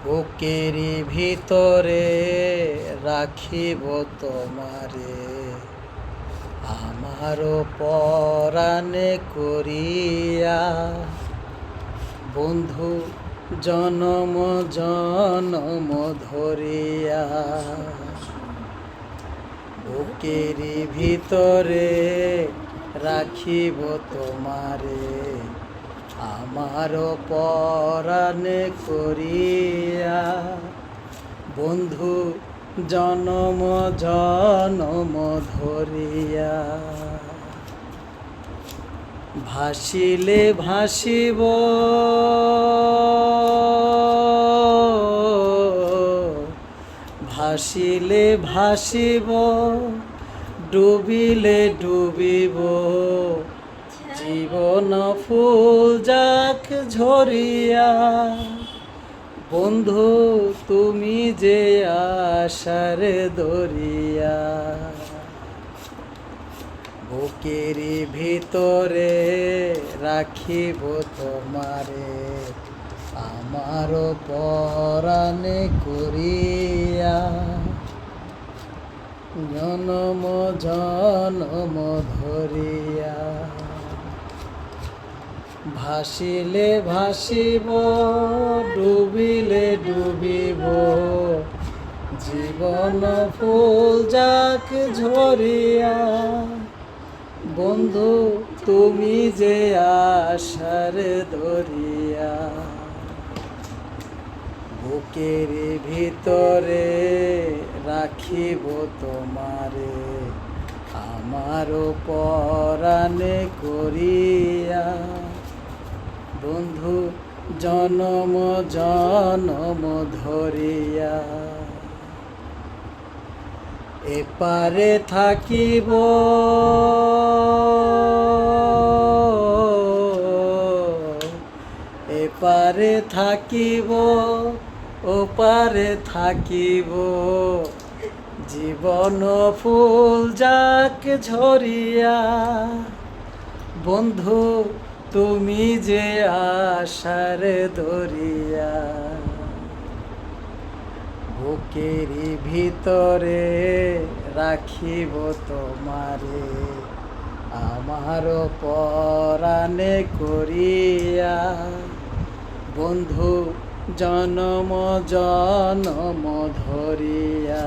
বুকের ভিতরে রাখিব তোমারে, আমার পরাণে করিয়া। বন্ধু জনম জনম ধরিয়া, বুকের ভিতরে রাখিব তোমারে, আমার পরাণে করিয়া। বন্ধু জনম জনম ধরিয়া। ভাসিলে ভাসিব ভাসিলে ভাসিব, ডুবিলে ডুবিব, জীবন ফুল যাক ঝরিয়া। বন্ধু তুমি যে আশার দরিয়া, বুকের ভিতরে রাখিব তোমারে, আমার পরাণে করিয়া। জনম জনম ধরিয়া। ভাসিলে ভাসিব, ডুবিলে ডুবিব, জীবন ফুল যাক ঝরিয়া। বন্ধু তুমি যে আশার দরিয়া, বুকের ভিতরে রাখিব তোমারে, আমার পরাণে করিয়া। বন্ধু জনম জনম ধরিয়া। এপারে থাকিব এপারে থাকিব, ওপারে থাকিব, জীবন ফুল যাক ঝরিয়া। বন্ধু তুমি যে আশার দরিয়া, বুকের ভিতরে রাখিব তোমারে, আমার পরাণে করিয়া। বন্ধু জনম জনম ধরিয়া।